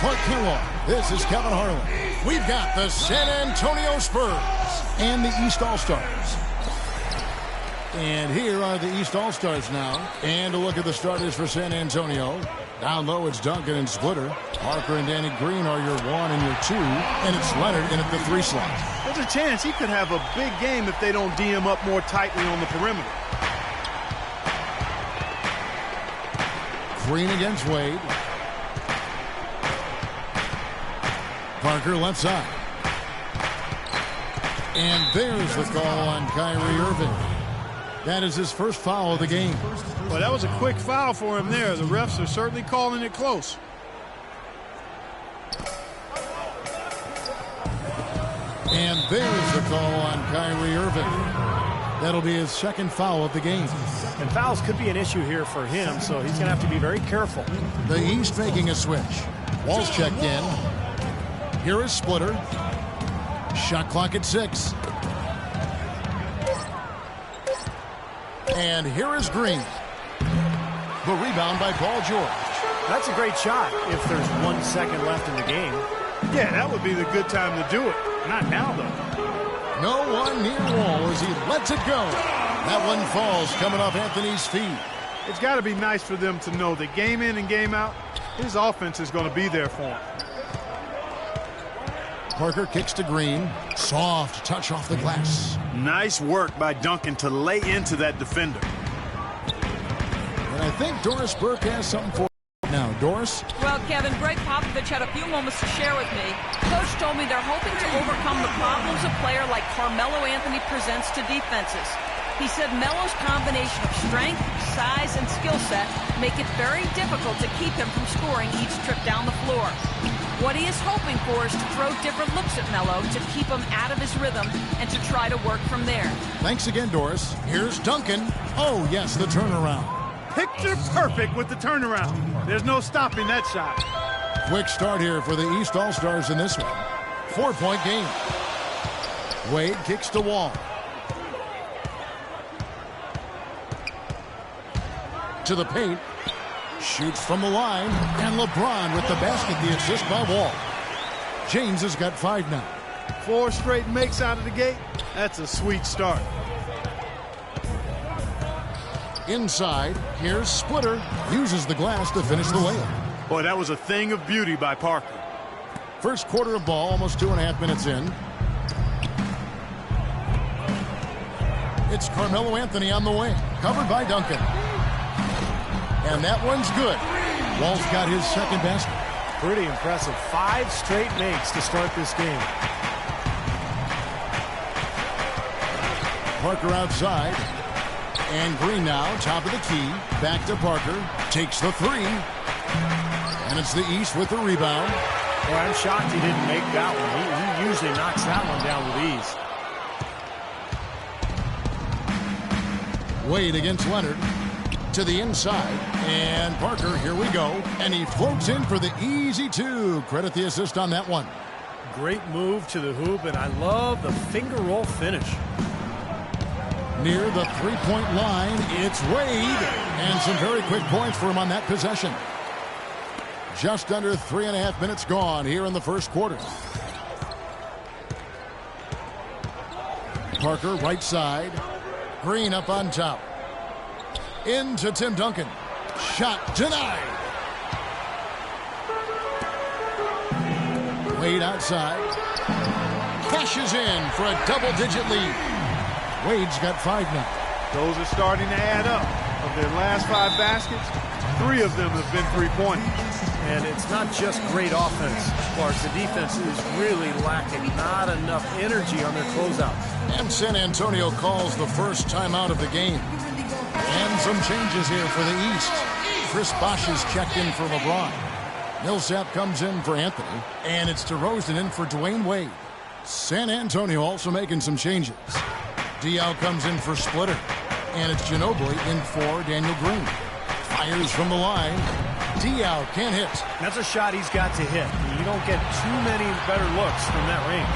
Clark Kellogg. This is Kevin Harlan. We've got the San Antonio Spurs and the East All-Stars. And here are the East All-Stars now. And a look at the starters for San Antonio. Down low, it's Duncan and Splitter. Parker and Danny Green are your 1 and your 2. And it's Leonard in at the 3 slot. There's a chance he could have a big game if they don't D him up more tightly on the perimeter. Green against Wade. Parker left side. And there's the call on Kyrie Irving. That is his first foul of the game. Well, that was a quick foul for him there. The refs are certainly calling it close. And there's the call on Kyrie Irving. That'll be his second foul of the game. And fouls could be an issue here for him, so he's going to have to be very careful. The East making a switch. Wall's checked in. Here is Splitter. Shot clock at 6. And here is Green. The rebound by Paul George. That's a great shot if there's 1 second left in the game. Yeah, that would be the good time to do it. Not now, though. No one near Wall as he lets it go. That one falls coming off Anthony's feet. It's got to be nice for them to know that game in and game out, his offense is going to be there for him. Parker kicks to Green. Soft touch off the glass. Nice work by Duncan to lay into that defender. And I think Doris Burke has something for now. Doris? Well, Kevin, Greg Popovich had a few moments to share with me. Coach told me they're hoping to overcome the problems a player like Carmelo Anthony presents to defenses. He said Melo's combination of strength, size, and skill set make it very difficult to keep him from scoring each trip down the floor. What he is hoping for is to throw different looks at Melo to keep him out of his rhythm and to try to work from there. Thanks again, Doris. Here's Duncan. Oh, yes, the turnaround. Picture perfect with the turnaround. There's no stopping that shot. Quick start here for the East All-Stars in this one. 4-point game. Wade kicks to Wall. To the paint. Shoots from the line. And LeBron with the basket, the assist by Wall. James has got 5 now. 4 straight makes out of the gate. That's a sweet start. Inside, here's Splitter. Uses the glass to finish the layup. Boy, that was a thing of beauty by Parker. First quarter of ball, almost 2.5 minutes in. It's Carmelo Anthony on the wing. Covered by Duncan. And that one's good. Wall's got his second basket. Pretty impressive. 5 straight makes to start this game. Parker outside. And Green now, top of the key. Back to Parker. Takes the 3. And it's the East with the rebound. Boy, I'm shocked he didn't make that one. He usually knocks that one down with ease. Wade against Leonard. To the inside. And Parker, here we go. And he floats in for the easy 2. Credit the assist on that one. Great move to the hoop, and I love the finger roll finish. Near the 3-point line, it's Wade. And some very quick points for him on that possession. Just under 3.5 minutes gone here in the first quarter. Parker, right side. Green up on top. Into Tim Duncan. Shot denied. Wade outside. Cashes in for a double-digit lead. Wade's got 5 now. Those are starting to add up. Of their last 5 baskets, 3 of them have been 3-pointers. And it's not just great offense, Clark. The defense is really lacking. Not enough energy on their closeouts. And San Antonio calls the first timeout of the game. And some changes here for the East. Chris Bosh is checked in for LeBron. Millsap comes in for Anthony. And it's DeRozan in for Dwayne Wade. San Antonio also making some changes. Diaw comes in for Splitter. And it's Ginobili in for Daniel Green. Fires from the line. Diaw can't hit. That's a shot he's got to hit. You don't get too many better looks from that range.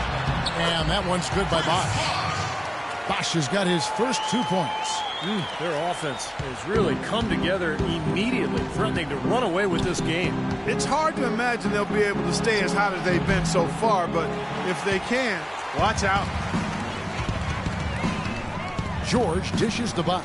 And that one's good by Bosh. Bosh has got his first 2 points. Their offense has really come together immediately, threatening to run away with this game. It's hard to imagine they'll be able to stay as hot as they've been so far, but if they can, watch out. George dishes the Bosch.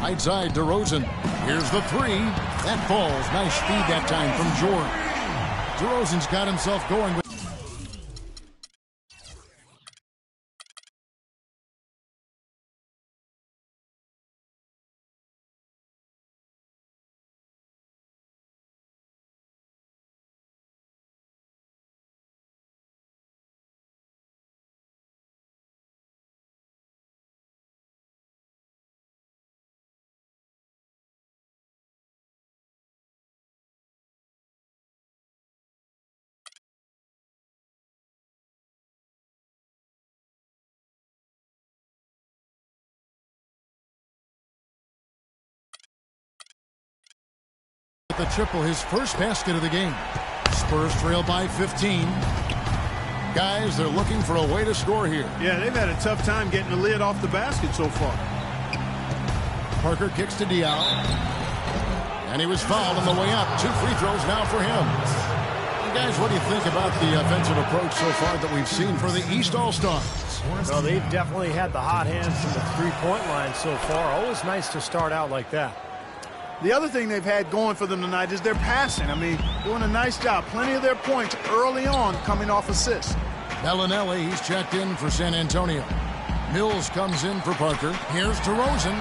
Right side, DeRozan. Here's the three. That falls. Nice speed that time from George. DeRozan's got himself going with the triple, his first basket of the game. Spurs trail by 15. Guys, they're looking for a way to score here. Yeah, they've had a tough time getting the lid off the basket so far. Parker kicks to Diallo. And he was fouled on the way up. 2 free throws now for him. And guys, what do you think about the offensive approach so far that we've seen for the East All-Stars? Well, they've definitely had the hot hands from the three-point line so far. Always nice to start out like that. The other thing they've had going for them tonight is their passing. I mean, doing a nice job. Plenty of their points early on coming off assists. Bellinelli, he's checked in for San Antonio. Mills comes in for Parker. Here's DeRozan.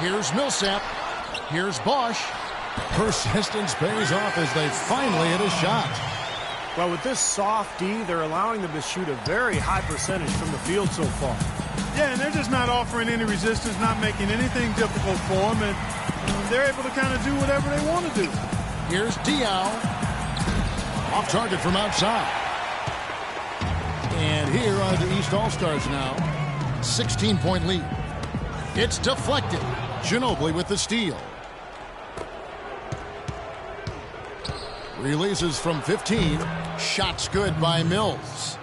Here's Millsap. Here's Bosch. Persistence pays off as they finally hit a shot. Well, with this soft D, they're allowing them to shoot a very high percentage from the field so far. Yeah, and they're just not offering any resistance, not making anything difficult for them, and they're able to kind of do whatever they want to do. Here's Diallo. Off target from outside. And here are the East All-Stars now. 16-point lead. It's deflected. Ginobili with the steal. Releases from 15. Shots good by Mills.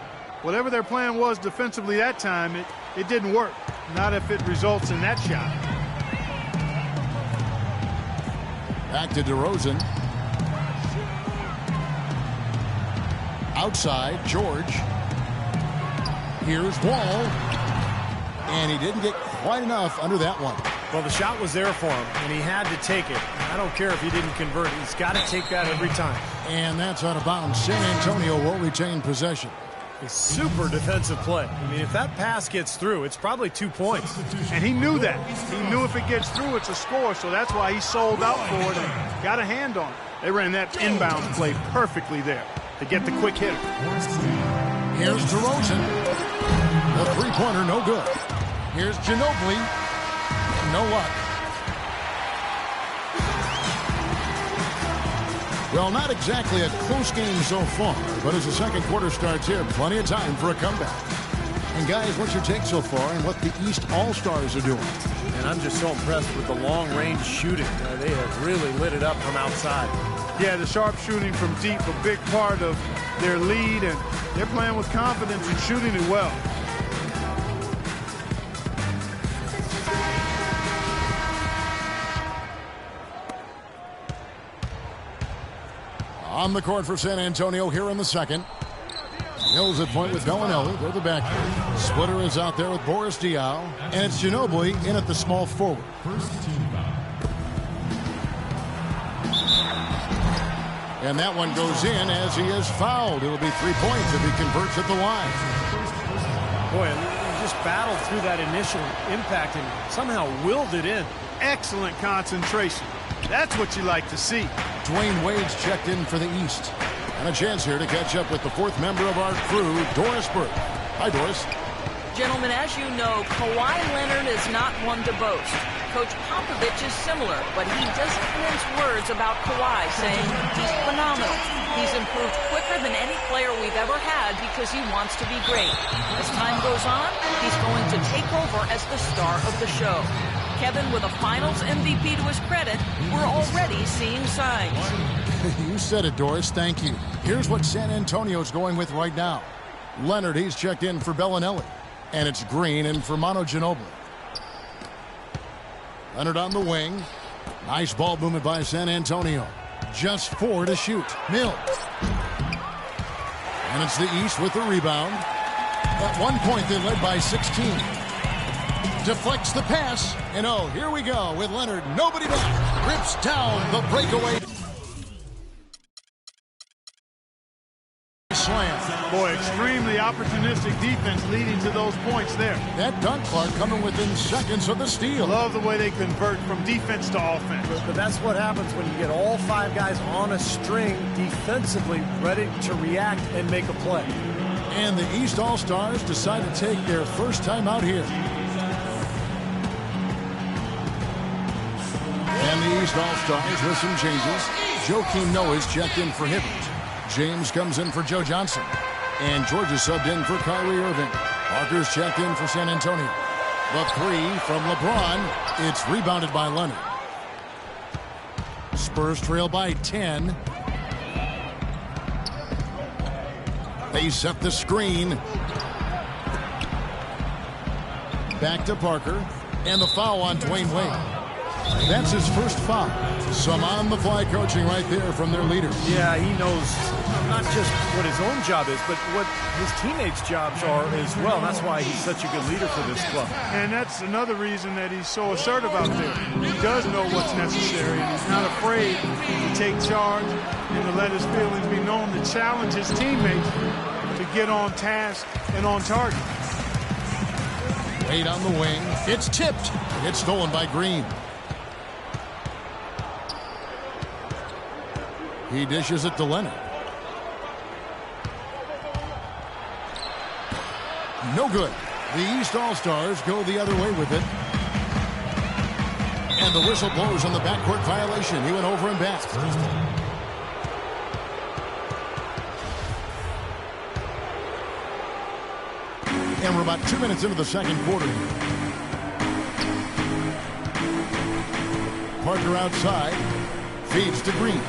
Whatever their plan was defensively that time, it didn't work. Not if it results in that shot. Back to DeRozan. Outside, George. Here's Wall. And he didn't get quite enough under that one. Well, the shot was there for him, and he had to take it. I don't care if he didn't convert it. He's got to take that every time. And that's out of bounds. San Antonio will retain possession. A super defensive play. I mean, if that pass gets through, it's probably 2 points. And he knew that. He knew if it gets through, it's a score, so that's why he sold out for it and got a hand on it. They ran that inbound play perfectly there to get the quick hitter. Here's DeRozan. The three-pointer, no good. Here's Ginobili. No luck. Well, not exactly a close game so far, but as the second quarter starts here, plenty of time for a comeback. And guys, what's your take so far and what the East All-Stars are doing? And I'm just so impressed with the long-range shooting. They have really lit it up from outside. Yeah, the sharp shooting from deep, a big part of their lead, and they're playing with confidence and shooting it well. On the court for San Antonio here in the second. Mills at point with Bellinelli. They're the back. Splitter is out there with Boris Diaw. And it's Ginobili in at the small forward. And that one goes in as he is fouled. It'll be 3 points if he converts at the line. Boy, he just battled through that initial impact and somehow willed it in. Excellent concentration. That's what you like to see. Dwayne Wade's checked in for the East. And a chance here to catch up with the fourth member of our crew, Doris Burke. Hi, Doris. Gentlemen, as you know, Kawhi Leonard is not one to boast. Coach Popovich is similar, but he doesn't mince words about Kawhi, saying he's phenomenal. He's improved quicker than any player we've ever had because he wants to be great. As time goes on, he's going to take over as the star of the show. Kevin, with a Finals MVP to his credit, we're already seeing signs. You said it, Doris. Thank you. Here's what San Antonio's going with right now. Leonard, he's checked in for Bellinelli. And it's Green in for Manu Ginobili. Leonard on the wing. Nice ball movement by San Antonio. Just 4 to shoot. Mills. And it's the East with the rebound. At one point, they led by 16. Deflects the pass. And oh, here we go with Leonard. Nobody back. Rips down the breakaway. Slam. Boy, extremely opportunistic defense leading to those points there. That dunk, Clark, coming within seconds of the steal. Love the way they convert from defense to offense. But that's what happens when you get all 5 guys on a string defensively ready to react and make a play. And the East All-Stars decide to take their first time out here. And the East All-Stars with some changes. Joakim Noah's checked in for Hibbert. James comes in for Joe Johnson. And George is subbed in for Kyrie Irving. Parker's checked in for San Antonio. The 3 from LeBron. It's rebounded by Leonard. Spurs trail by 10. They set the screen. Back to Parker. And the foul on Dwayne Wade. That's his first foul. Some on-the-fly coaching right there from their leader. Yeah, he knows not just what his own job is, but what his teammates' jobs are as well. That's why he's such a good leader for this club. And that's another reason that he's so assertive out there. He does know what's necessary, and he's not afraid to take charge and to let his feelings be known, to challenge his teammates to get on task and on target. Wade on the wing. It's tipped. It's stolen by Green. He dishes it to Leonard. No good. The East All-Stars go the other way with it. And the whistle blows on the backcourt violation. He went over and back. And we're about 2 minutes into the second quarter. Parker outside. Feeds to Green.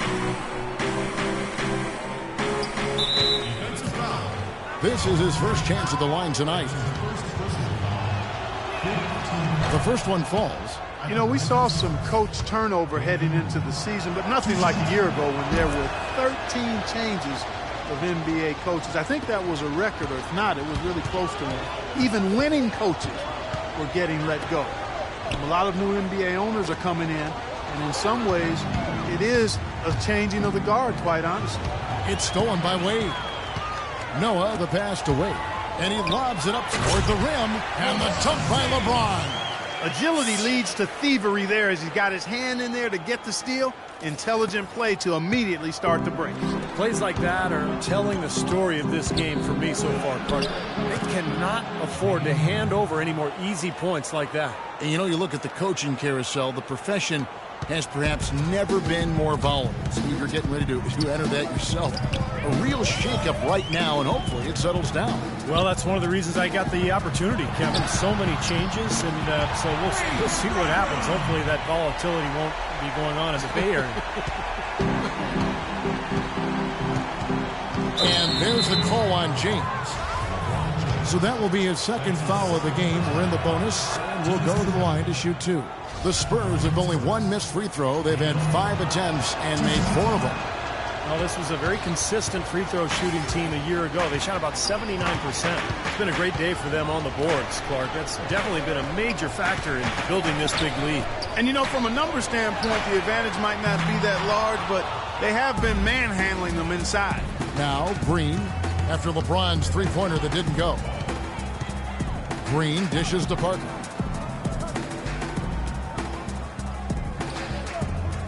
This is his first chance at the line tonight. The first one falls. You know, we saw some coach turnover heading into the season, but nothing like a year ago when there were 13 changes of NBA coaches. I think that was a record, or if not, it was really close to one. Even winning coaches were getting let go. A lot of new NBA owners are coming in, and in some ways, it is a changing of the guard, quite honestly. It's stolen by Wade. Noah, the pass to Wade. And he lobs it up toward the rim. And the dunk by LeBron. Agility leads to thievery there as he's got his hand in there to get the steal. Intelligent play to immediately start the break. Plays like that are telling the story of this game for me so far, Clark. They cannot afford to hand over any more easy points like that. And you know, you look at the coaching carousel, the profession has perhaps never been more volatile. Steve, you're getting ready to enter that yourself. A real shakeup right now, and hopefully it settles down. Well, that's one of the reasons I got the opportunity, Kevin. So many changes, and so we'll see what happens. Hopefully that volatility won't be going on in the Bay Area. And there's the call on James. So that will be his second foul of the game. We're in the bonus, and we'll go to the line to shoot 2. The Spurs have only 1 missed free throw. They've had 5 attempts and made 4 of them. Well, this was a very consistent free throw shooting team a year ago. They shot about 79%. It's been a great day for them on the boards, Clark. That's definitely been a major factor in building this big lead. And, you know, from a number standpoint, the advantage might not be that large, but they have been manhandling them inside. Now, Green, after LeBron's three-pointer that didn't go. Green dishes to Parker.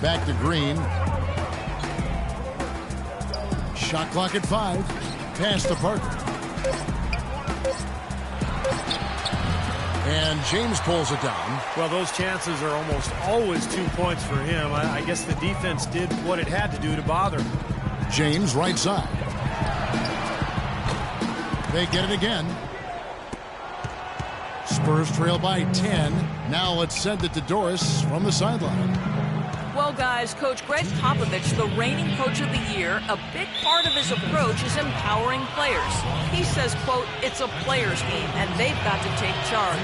Back to Green. Shot clock at 5. Pass to Parker. And James pulls it down. Well, those chances are almost always 2 points for him. I guess the defense did what it had to do to bother him. James right side. They get it again. Spurs trail by 10. Now let's send it to Doris from the sideline. Well, guys, Coach Greg Popovich, the reigning coach of the year, a big part of his approach is empowering players. He says, quote, it's a players' game, and they've got to take charge.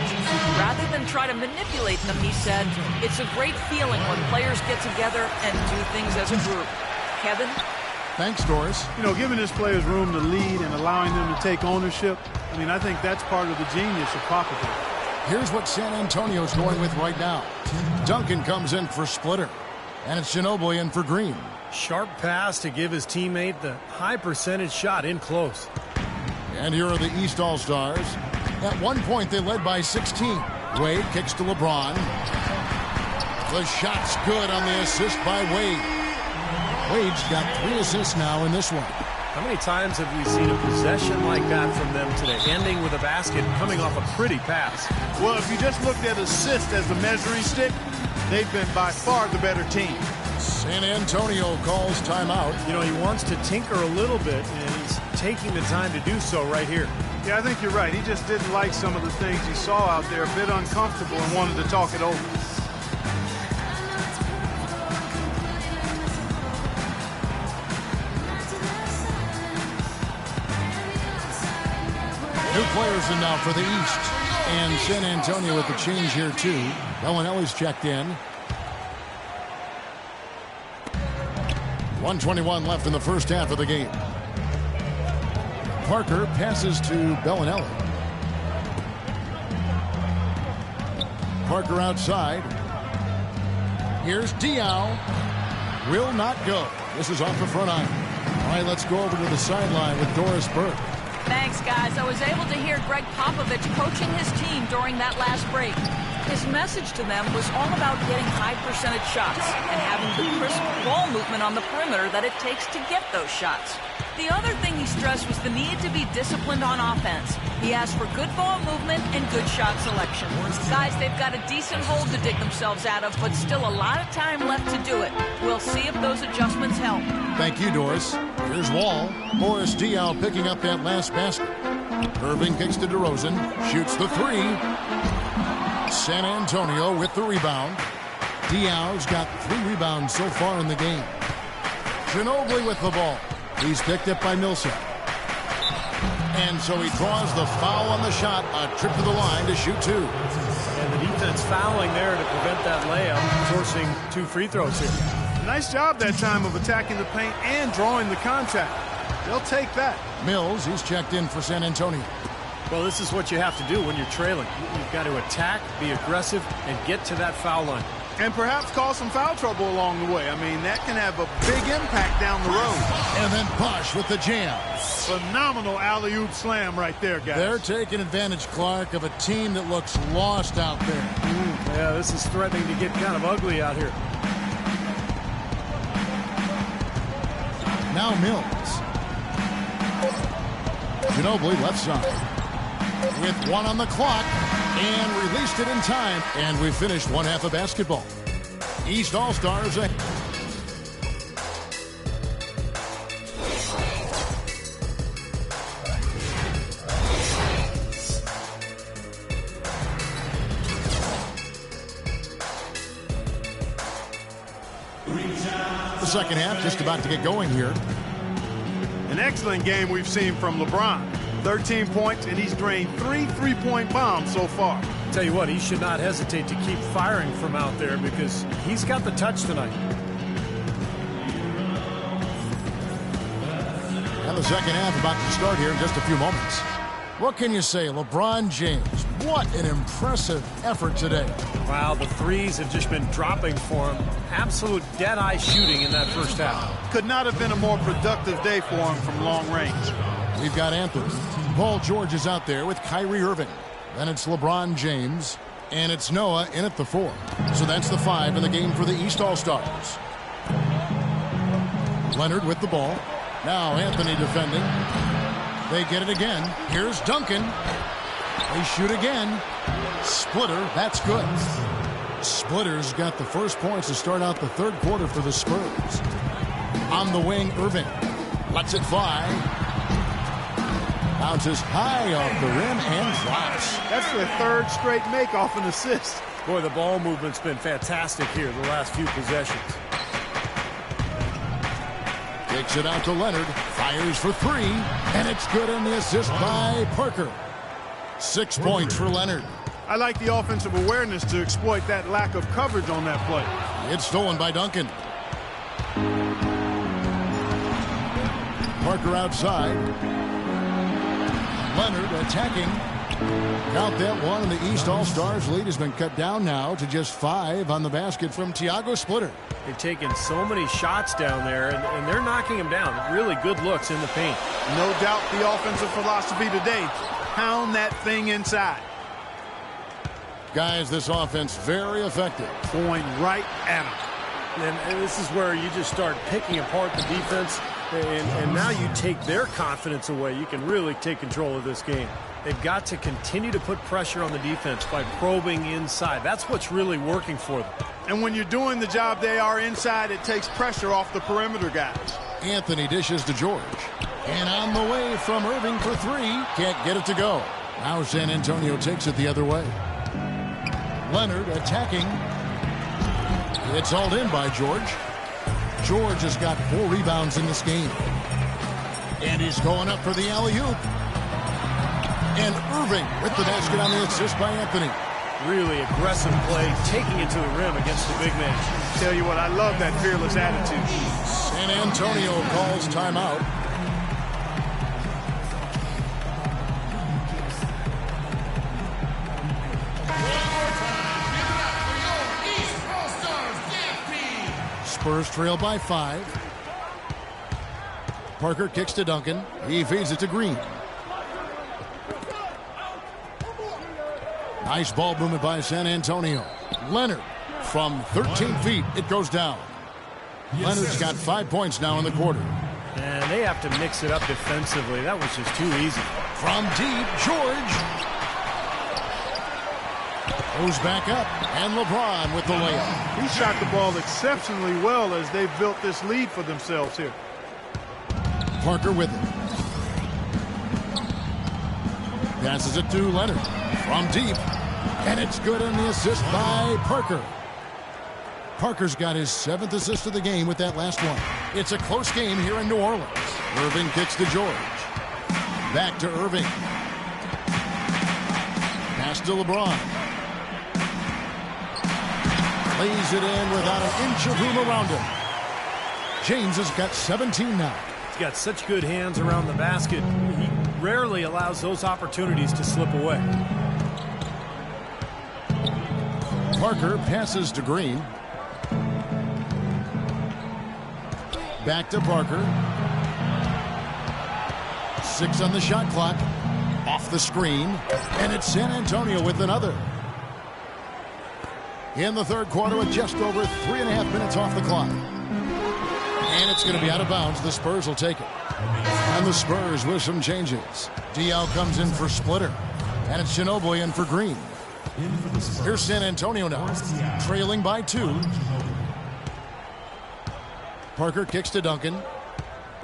Rather than try to manipulate them, he said, it's a great feeling when players get together and do things as a group. Kevin? Thanks, Doris. You know, giving his players room to lead and allowing them to take ownership, I mean, I think that's part of the genius of Popovich. Here's what San Antonio's going with right now. Duncan comes in for Splitter. And it's Ginobili in for Green. Sharp pass to give his teammate the high percentage shot in close. And here are the East All-Stars. At one point, they led by 16. Wade kicks to LeBron. The shot's good on the assist by Wade. Wade's got 3 assists now in this one. How many times have we seen a possession like that from them today, ending with a basket coming off a pretty pass? Well, if you just looked at assist as the measuring stick, they've been by far the better team. San Antonio calls timeout. You know, he wants to tinker a little bit, and he's taking the time to do so right here. Yeah, I think you're right. He just didn't like some of the things he saw out there, a bit uncomfortable, and wanted to talk it over. New players in now for the East. And San Antonio with the change here, too. Bellinelli's checked in. 1:21 left in the first half of the game. Parker passes to Bellinelli. Parker outside. Here's Diaw. Will not go. This is off the front iron. All right, let's go over to the sideline with Doris Burke. Thanks, guys. I was able to hear Greg Popovich coaching his team during that last break. His message to them was all about getting high percentage shots and having the crisp ball movement on the perimeter that it takes to get those shots. The other thing he stressed was the need to be disciplined on offense. He asked for good ball movement and good shot selection. Guys, they've got a decent hole to dig themselves out of, but still a lot of time left to do it. We'll see if those adjustments help. Thank you, Doris. Here's Wall. Boris Diaw picking up that last basket. Irving kicks to DeRozan. Shoots the 3. San Antonio with the rebound. Diaw's got 3 rebounds so far in the game. Ginobili with the ball. He's picked up by Millsap. And so he draws the foul on the shot. A trip to the line to shoot 2. And the defense fouling there to prevent that layup, forcing 2 free throws here. Nice job that time of attacking the paint and drawing the contact. They'll take that. Mills, he's checked in for San Antonio. Well, this is what you have to do when you're trailing. You've got to attack, be aggressive, and get to that foul line. And perhaps cause some foul trouble along the way. I mean, that can have a big impact down the road. And then Bosh with the jam. Phenomenal alley-oop slam right there, guys. They're taking advantage, Clark, of a team that looks lost out there. Yeah, this is threatening to get kind of ugly out here. Now Mills. Ginobili left side. With 1 on the clock. And released it in time. And we finished one half of basketball. East All-Stars ahead. The second half just about to get going here. An excellent game we've seen from LeBron. 13 points, and he's drained 3 3-point bombs so far. Tell you what, he should not hesitate to keep firing from out there because he's got the touch tonight. And the second half about to start here in just a few moments. What can you say? LeBron James, what an impressive effort today. Wow, the threes have just been dropping for him. Absolute dead-eye shooting in that first half. Could not have been a more productive day for him from long range. We've got Anthony. Paul George is out there with Kyrie Irving. Then it's LeBron James. And it's Noah in at the 4. So that's the 5 in the game for the East All-Stars. Leonard with the ball. Now Anthony defending. They get it again. Here's Duncan. They shoot again. Splitter, that's good. Splitter's got the first points to start out the third quarter for the Spurs. On the wing, Irving lets it fly. Bounces high off the rim and drops. That's their third straight make off an assist. Boy, the ball movement's been fantastic here the last few possessions. Kicks it out to Leonard. Fires for three. And it's good on the assist by Parker. 6 points for Leonard. I like the offensive awareness to exploit that lack of coverage on that play. It's stolen by Duncan. Parker outside. Leonard attacking. Count that one, and the East All-Stars lead has been cut down now to just 5 on the basket from Thiago Splitter. They've taken so many shots down there, and they're knocking them down. Really good looks in the paint. No doubt the offensive philosophy today, pound that thing inside. Guys, this offense very effective. Going right at them. And this is where you just start picking apart the defense, and now you take their confidence away. You can really take control of this game. They've got to continue to put pressure on the defense by probing inside. That's what's really working for them. And when you're doing the job they are inside, it takes pressure off the perimeter guys. Anthony dishes to George. And on the way from Irving for three. Can't get it to go. Now San Antonio takes it the other way. Leonard attacking. It's hauled in by George. George has got 4 rebounds in this game. And he's going up for the alley-oop. And Irving with the basket on the assist by Anthony. Really aggressive play, taking it to the rim against the big man. Tell you what, I love that fearless attitude. San Antonio calls timeout. Spurs trail by 5. Parker kicks to Duncan. He feeds it to Green. Nice ball movement by San Antonio. Leonard from 13 feet. It goes down. Leonard's got 5 points now in the quarter. And they have to mix it up defensively. That was just too easy. From deep, George. Goes back up. And LeBron with the layup. He shot the ball exceptionally well as they've built this lead for themselves here. Parker with it. Passes it to Leonard. From deep. And it's good on the assist by Parker. Parker's got his 7th assist of the game with that last one. It's a close game here in New Orleans. Irving kicks to George. Back to Irving. Pass to LeBron. Lays it in without an inch of room around him. James has got 17 now. He's got such good hands around the basket. He rarely allows those opportunities to slip away. Parker passes to Green. Back to Parker. 6 on the shot clock. Off the screen. And it's San Antonio with another. In the third quarter with just over 3.5 minutes off the clock. And it's going to be out of bounds. The Spurs will take it. And the Spurs with some changes. Diaw comes in for Splitter. And it's Ginobili in for Green. Here's San Antonio now, trailing by 2. Parker kicks to Duncan.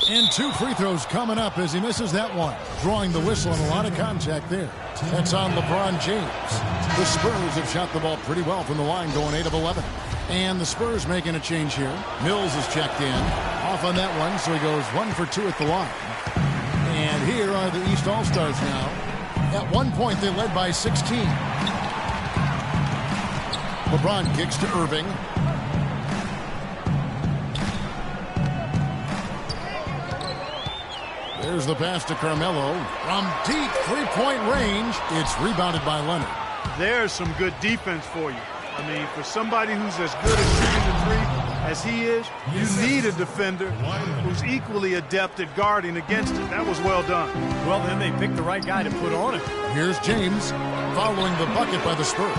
And 2 free throws coming up as he misses that one. Drawing the whistle and a lot of contact there. That's on LeBron James. The Spurs have shot the ball pretty well from the line, going 8 of 11. And the Spurs making a change here. Mills is checked in. Off on that one, so he goes 1 for 2 at the line. And here are the East All-Stars now. At one point, they led by 16. LeBron kicks to Irving. There's the pass to Carmelo. From deep three-point range, it's rebounded by Leonard. There's some good defense for you. I mean, for somebody who's as good at shooting the three as he is, you need a defender who's equally adept at guarding against it. That was well done. Well, then they picked the right guy to put on it. Here's James following the bucket by the Spurs.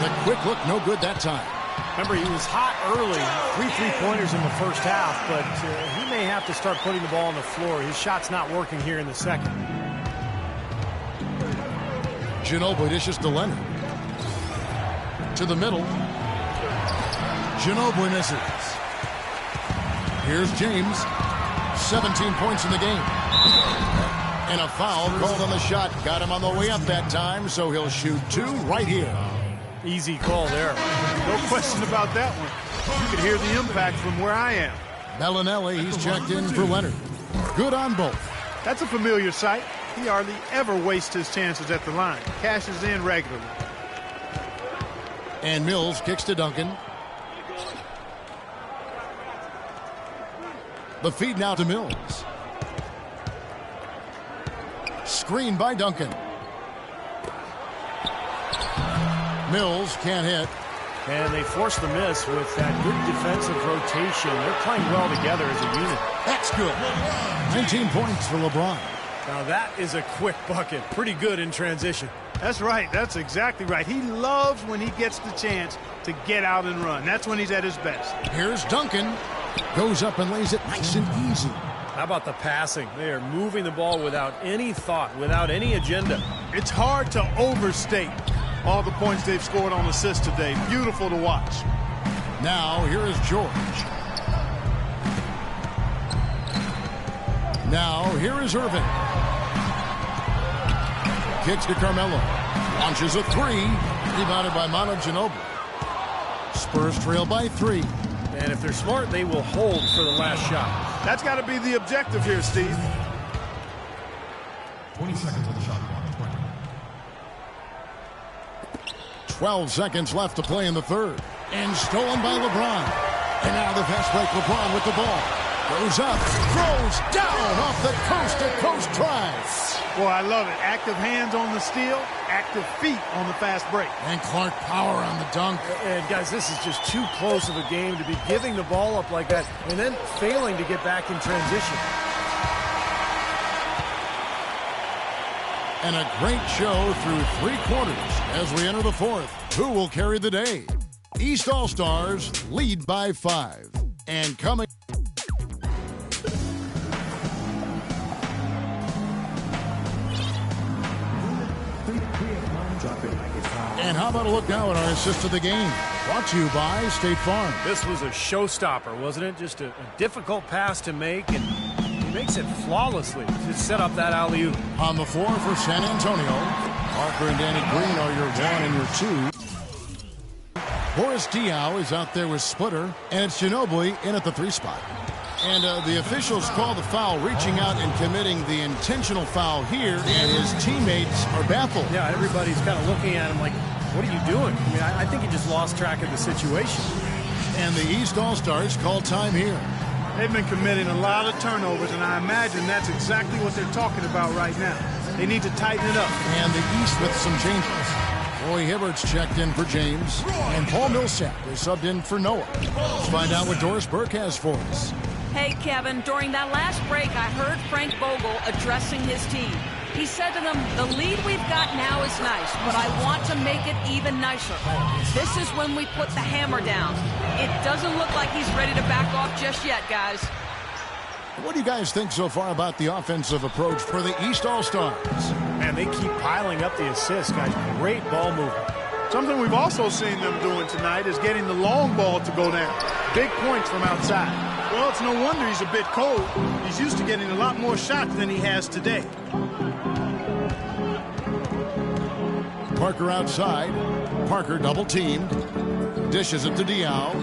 The quick look, no good that time. Remember, he was hot early, 3 three-pointers in the first half, but he may have to start putting the ball on the floor. His shot's not working here in the second. Ginobili dishes to Leonard. To the middle. Ginobili misses. Here's James. 17 points in the game. And a foul called on the shot. Got him on the way up that time, so he'll shoot 2 right here. Easy call there. No question about that one. You can hear the impact from where I am. Bellinelli, he's checked in for Leonard. Good on both. That's a familiar sight. He hardly ever wastes his chances at the line. Cashes in regularly. And Mills kicks to Duncan. The feed now to Mills. Screen by Duncan. Mills can't hit. And they force the miss with that good defensive rotation. They're playing well together as a unit. That's good. 19 points for LeBron. Now that is a quick bucket. Pretty good in transition. That's right. That's exactly right. He loves when he gets the chance to get out and run. That's when he's at his best. Here's Duncan. Goes up and lays it nice and easy. How about the passing? They are moving the ball without any thought, without any agenda. It's hard to overstate all the points they've scored on assists today. Beautiful to watch. Now here is George. Now here is Irving. Kicks to Carmelo. Launches a 3. Rebounded by Manu Ginobili. Spurs trail by 3. And if they're smart, they will hold for the last shot. That's got to be the objective here, Steve. 20 seconds on the shot clock. 12 seconds left to play in the third. And stolen by LeBron. And now the fast break. LeBron with the ball. Goes up. Throws down off the coast-to-coast drive. Boy, I love it. Active hands on the steal. Active feet on the fast break. And Clark power on the dunk. And guys, this is just too close of a game to be giving the ball up like that and then failing to get back in transition. And a great show through 3 quarters as we enter the fourth. Who will carry the day? East All-Stars lead by 5. And coming... And how about a look now at our assist of the game? Brought to you by State Farm. This was a showstopper, wasn't it? Just a difficult pass to make, and he makes it flawlessly to set up that alley-oop. On the floor for San Antonio, Parker and Danny Green are your 1 and your 2. Boris Diaw is out there with Splitter, and it's Ginobili in at the 3 spot. And the officials call the foul, reaching out and committing the intentional foul here, and his teammates are baffled. Yeah, everybody's kind of looking at him like, what are you doing? I mean, I think he just lost track of the situation. And the East All-Stars call time here. They've been committing a lot of turnovers, and I imagine that's exactly what they're talking about right now. They need to tighten it up. And the East with some changes. Roy Hibbert's checked in for James, and Paul Millsap is subbed in for Noah. Let's find out what Doris Burke has for us. Hey, Kevin, during that last break, I heard Frank Vogel addressing his team. He said to them, the lead we've got now is nice, but I want to make it even nicer. This is when we put the hammer down. It doesn't look like he's ready to back off just yet, guys. What do you guys think so far about the offensive approach for the East All-Stars? Man, they keep piling up the assists, guys. Great ball movement. Something we've also seen them doing tonight is getting the long ball to go down. Big points from outside. Well, it's no wonder he's a bit cold. He's used to getting a lot more shots than he has today. Parker outside. Parker double-teamed. Dishes it to Diaw.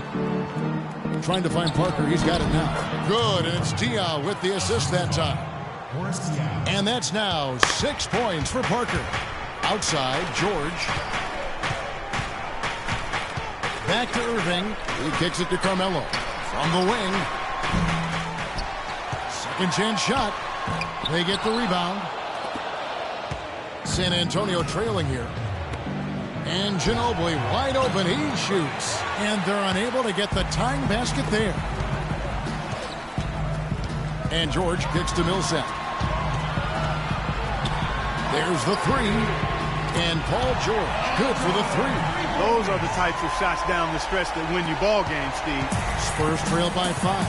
Trying to find Parker. He's got it now. Good, and it's Diaw with the assist that time. And that's now 6 points for Parker. Outside, George. Back to Irving. He kicks it to Carmelo. From the wing. Second chance shot. They get the rebound. San Antonio trailing here. And Ginobili wide open. He shoots. And they're unable to get the tying basket there. And George kicks to Millsap. There's the 3. And Paul George, good for the 3. Those are the types of shots down the stretch that win you ball games, Steve. Spurs trail by 5.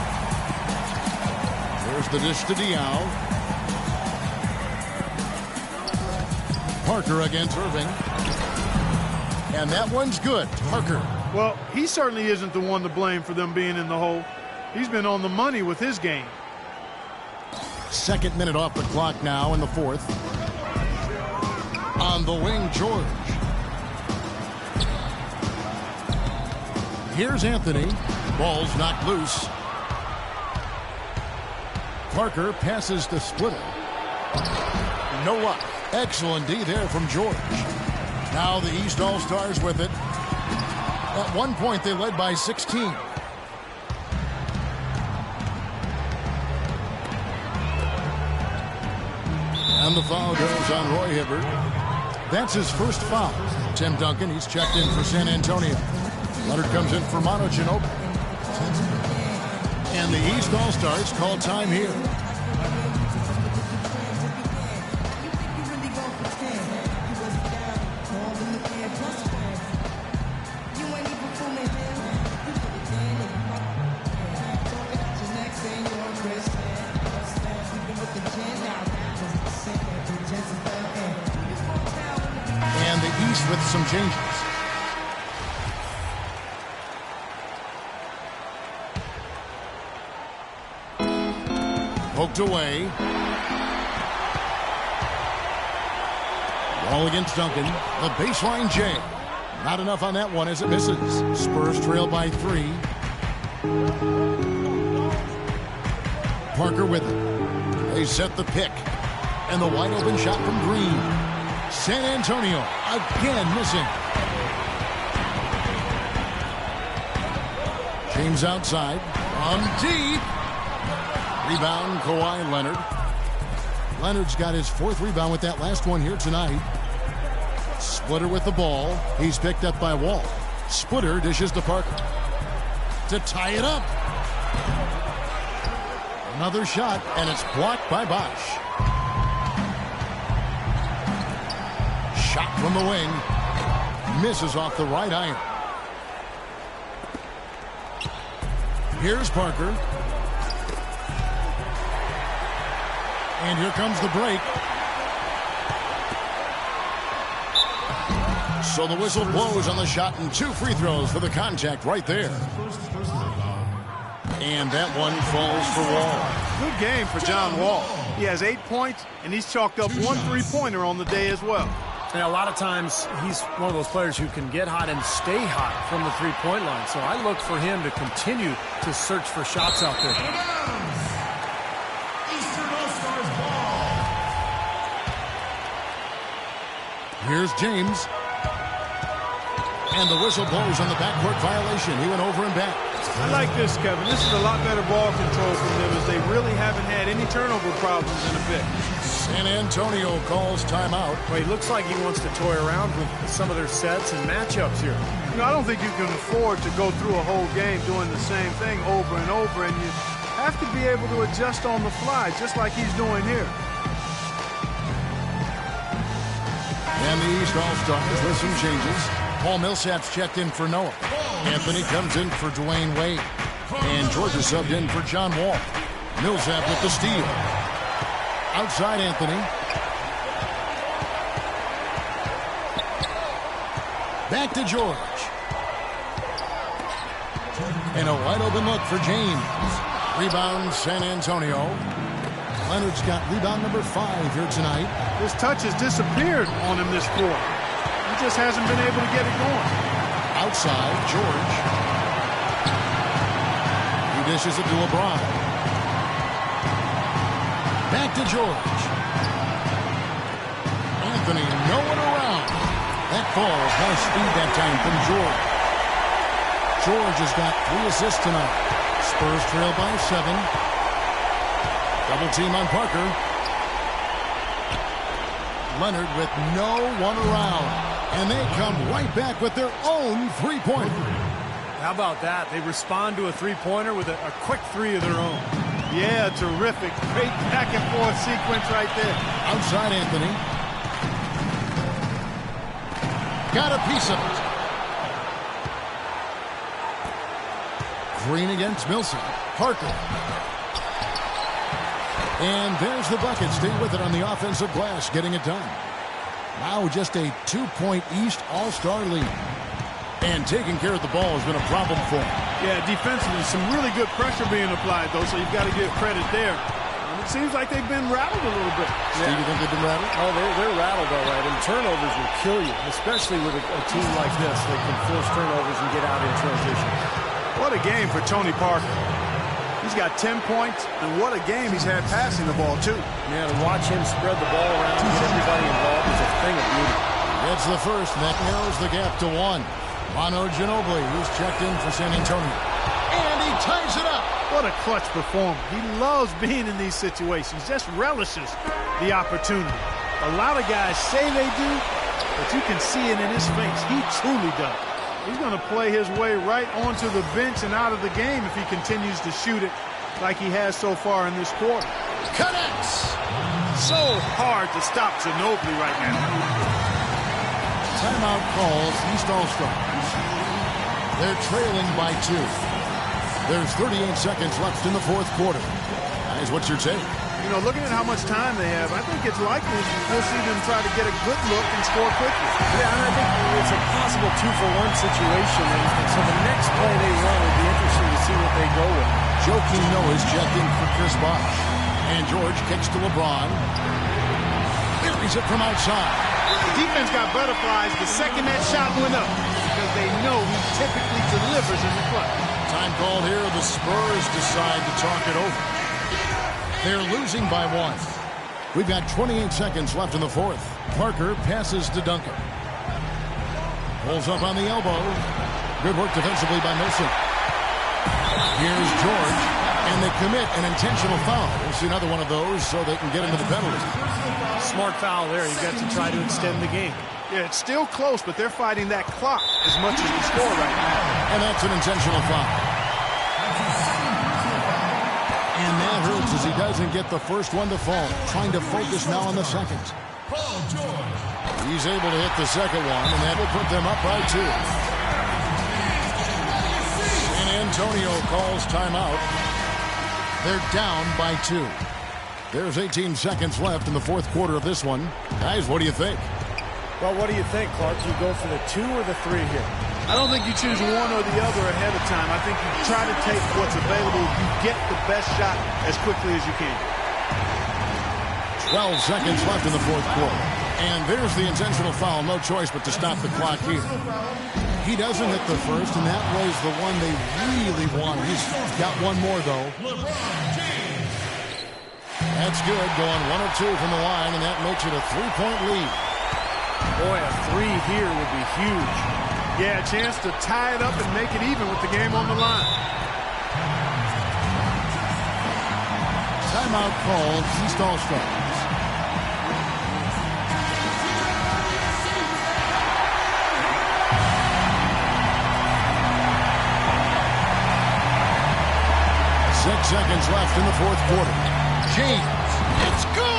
There's the dish to Diaw. Parker against Irving. And that one's good. Parker. Well, he certainly isn't the one to blame for them being in the hole. He's been on the money with his game. Second minute off the clock now in the fourth. On the wing, George. Here's Anthony. Ball's knocked loose. Parker passes to Splitter. No luck. Excellent D there from George. Now the East All-Stars with it. At one point, they led by 16. And the foul goes on Roy Hibbert. That's his first foul. Tim Duncan, he's checked in for San Antonio. Leonard comes in for Manu Ginobili. And the East All-Stars call time here. And the East with some changes. Poked away. Ball against Duncan. The baseline J. Not enough on that one as it misses. Spurs trail by 3. Parker with it. They set the pick. And the wide open shot from Green. San Antonio again missing. James outside. From deep. Rebound, Kawhi Leonard. Leonard's got his 4th rebound with that last one here tonight. Splitter with the ball. He's picked up by Wall. Splitter dishes to Parker to tie it up. Another shot, and it's blocked by Bosch. Shot from the wing. Misses off the right iron. Here's Parker. And here comes the break. So the whistle blows on the shot and 2 free throws for the contact right there. And that one falls for Wall. Good game for John Wall. He has 8 points, and he's chalked up 1 3-pointer on the day as well. And a lot of times, he's one of those players who can get hot and stay hot from the three-point line. So I look for him to continue to search for shots out there. Here's James. And the whistle blows on the backcourt violation. He went over and back. I like this, Kevin. This is a lot better ball control from them as they really haven't had any turnover problems in a bit. San Antonio calls timeout. Well, he looks like he wants to toy around with some of their sets and matchups here. You know, I don't think you can afford to go through a whole game doing the same thing over and over, and you have to be able to adjust on the fly, just like he's doing here. And the East All-Stars with some changes. Paul Millsap's checked in for Noah. Anthony comes in for Dwayne Wade. And Georgia subbed in for John Wall. Millsap with the steal. Outside Anthony. Back to George. And a wide open look for James. Rebound San Antonio. Leonard's got rebound number 5 here tonight. His touch has disappeared on him this quarter. He just hasn't been able to get it going. Outside, George. He dishes it to LeBron. Back to George. Anthony, no one around. That falls. Nice speed that time from George. George has got 3 assists tonight. Spurs trail by 7. Double team on Parker. Leonard with no one around. And they come right back with their own three-pointer. How about that? They respond to a three-pointer with a quick 3 of their own. Yeah, terrific. Great back-and-forth sequence right there. Outside Anthony. Got a piece of it. Green against Millsap. Parker. And there's the bucket. Stay with it on the offensive glass, getting it done. Now just a 2-point East All-Star lead. And taking care of the ball has been a problem for him. Yeah, defensively, some really good pressure being applied, though, so you've got to give credit there. Seems like they've been rattled a little bit. Steve, you think they've been rattled? Oh, they're rattled all right, and turnovers will kill you, especially with a team like this that can force turnovers and get out in transition. What a game for Tony Parker. He's got 10 points, and what a game he's had passing the ball, too. Yeah, to watch him spread the ball around, get everybody involved is a thing of beauty. It's the first, and that narrows the gap to 1. Mono Ginobili, who's checked in for San Antonio. And he ties it up. What a clutch performer. He loves being in these situations, just relishes the opportunity. A lot of guys say they do, but you can see it in his face. He truly does. He's going to play his way right onto the bench and out of the game if he continues to shoot it like he has so far in this quarter. Connects. So hard to stop Ginobili right now. Timeout calls East All-Stars. They're trailing by 2. There's 38 seconds left in the fourth quarter. Guys, what's your take? You know, looking at how much time they have, I think it's likely we'll see them try to get a good look and score quickly. Yeah, and I think it's a possible 2-for-1 situation, and so the next play they run will be interesting to see what they go with. Joakim Noah's checking for Chris Bosh. And George kicks to LeBron. Buries it from outside. The defense got butterflies the second that shot went up because they know he typically delivers in the clutch. Time called here. The Spurs decide to talk it over. They're losing by 1. We've got 28 seconds left in the fourth. Parker passes to Duncan. Pulls up on the elbow. Good work defensively by Milson. Here's George, and they commit an intentional foul. We'll see another one of those so they can get into the penalty. Smart foul there. You've got to try to extend the game. Yeah, it's still close, but they're fighting that clock as much as the score right now. And that's an intentional foul. And that hurts as he doesn't get the first one to fall. Trying to focus now on the second. He's able to hit the second one, and that will put them up by 2. San Antonio calls timeout. They're down by 2. There's 18 seconds left in the fourth quarter of this one. Guys, what do you think? Well, what do you think, Clark? Do you go for the 2 or the 3 here? I don't think you choose one or the other ahead of time. I think you try to take what's available. You get the best shot as quickly as you can. 12 seconds left in the fourth quarter. And there's the intentional foul. No choice but to stop the clock here. He doesn't hit the first, and that was the one they really wanted. He's got one more, though. That's good. Going 1 of 2 from the line, and that makes it a 3-point lead. Boy, a 3 here would be huge. Yeah, a chance to tie it up and make it even with the game on the line. Timeout called East All-Stars. Six seconds left in the fourth quarter. James, it's good!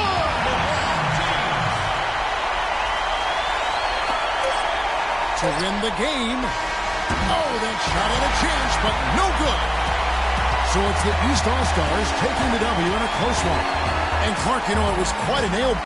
To win the game. Oh, that shot had a chance, but no good. So it's the East All-Stars taking the W in a close one. And Clark, you know, it was quite a nail.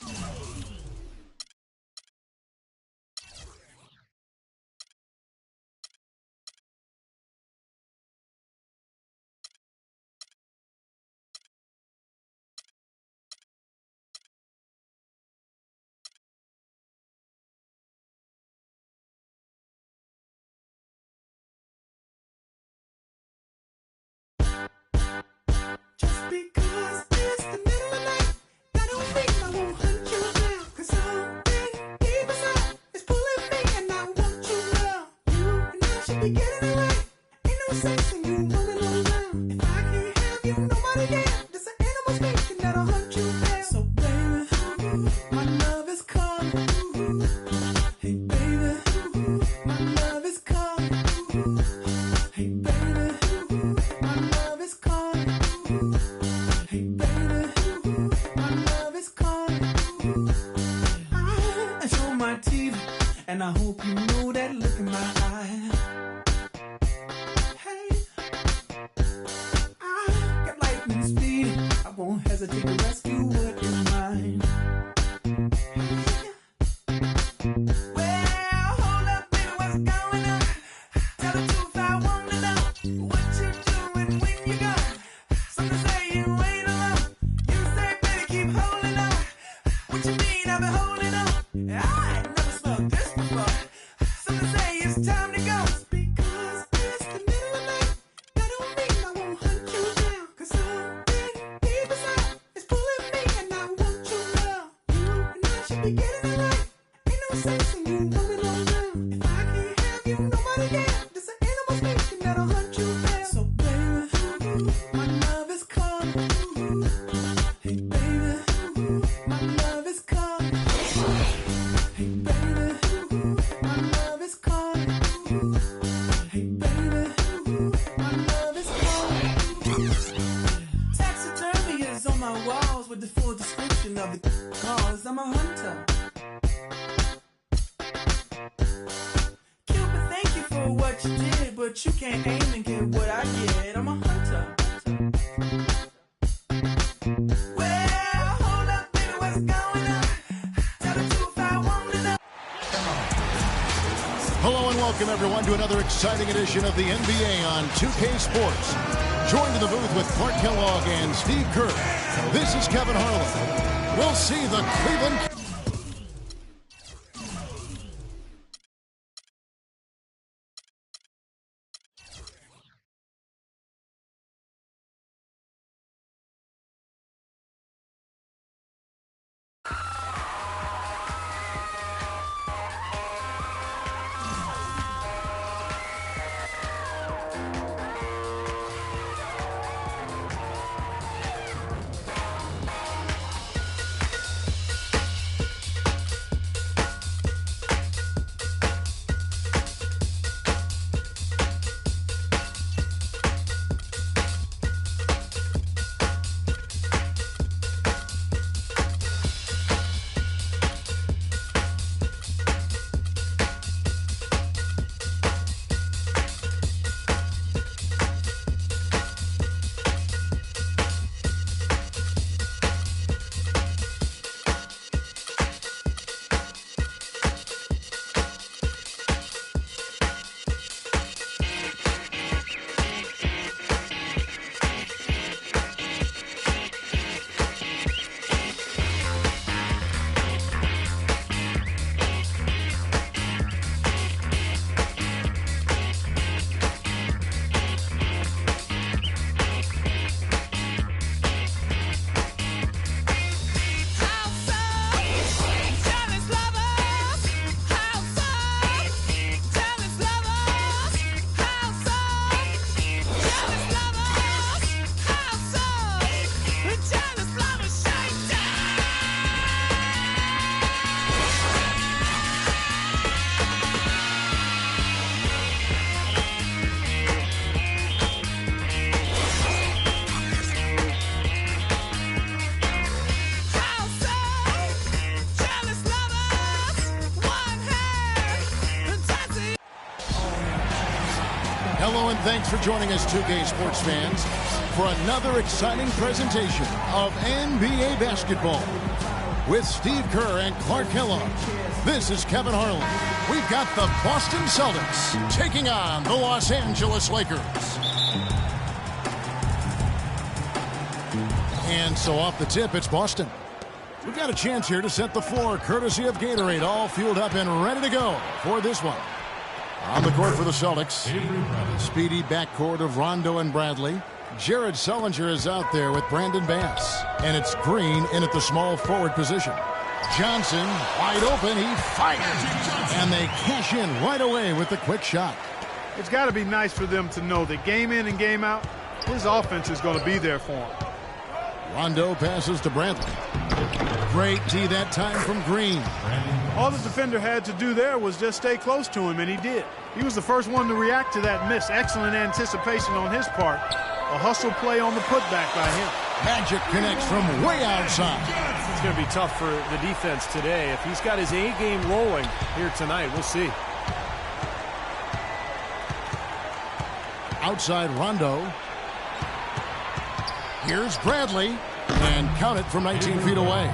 Because it's the middle of the night, that don't mean I won't hunt you down. 'Cause something deep inside is pulling me and I want you now. You and I should be getting away. Ain't no sense in you running around. If I can't have you, nobody can. There's an animal speaking that'll hunt you down. So baby, my love is calling. Hey baby, my love is calling. Hey baby, my love is calling. Hey baby, my love is calling. I show my teeth, and I hope you know that look in my eye. Hey, I got lightning speed. I won't hesitate to rescue what is mine. Well, hold up, baby, what's going on? Tell the truth, I wanna know what you doing when you gone. Some say you ain't alone. You say I'm a hunter. Cupid, thank you for what you did, but you can't aim and get what I get. I'm a hunter. Well, hold up, baby, what's going on? Tell the truth, I want to know. Hello and welcome everyone to another exciting edition of the NBA on 2K Sports. Joined in the booth with Clark Kellogg and Steve Kerr. This is Kevin Harlan. We'll see the Cleveland... Hello and thanks for joining us, 2K Sports fans, for another exciting presentation of NBA basketball. With Steve Kerr and Clark Kellogg, this is Kevin Harlan. We've got the Boston Celtics taking on the Los Angeles Lakers. And so off the tip, it's Boston. We've got a chance here to set the floor, courtesy of Gatorade, all fueled up and ready to go for this one. On the court for the Celtics, speedy backcourt of Rondo and Bradley. Jared Sullinger is out there with Brandon Bass. And it's Green in at the small forward position. Johnson, wide open, he fires. And they cash in right away with the quick shot. It's got to be nice for them to know that game in and game out, his offense is going to be there for him. Rondo passes to Bradley. Great D that time from Green. All the defender had to do there was just stay close to him, and he did. He was the first one to react to that miss. Excellent anticipation on his part. A hustle play on the putback by him. Magic connects from way outside. It's going to be tough for the defense today. If he's got his A game rolling here tonight, we'll see. Outside Rondo. Here's Bradley. And count it from 19 feet away.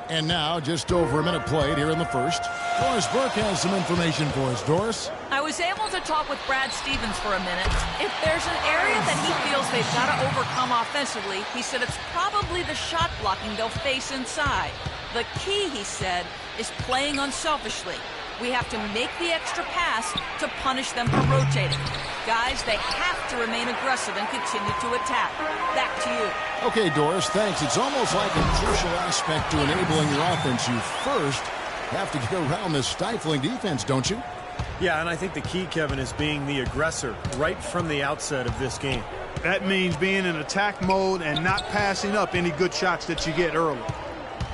And now, just over a minute played here in the first. Doris Burke has some information for us. Doris? I was able to talk with Brad Stevens for a minute. If there's an area that he feels they've got to overcome offensively, he said it's probably the shot blocking they'll face inside. The key, he said, is playing unselfishly. We have to make the extra pass to punish them for rotating. Guys, they have to remain aggressive and continue to attack. Back to you. Okay, Doris, thanks. It's almost like a crucial aspect to enabling your offense. You first have to get around this stifling defense, don't you? Yeah, and I think the key, Kevin, is being the aggressor right from the outset of this game. That means being in attack mode and not passing up any good shots that you get early.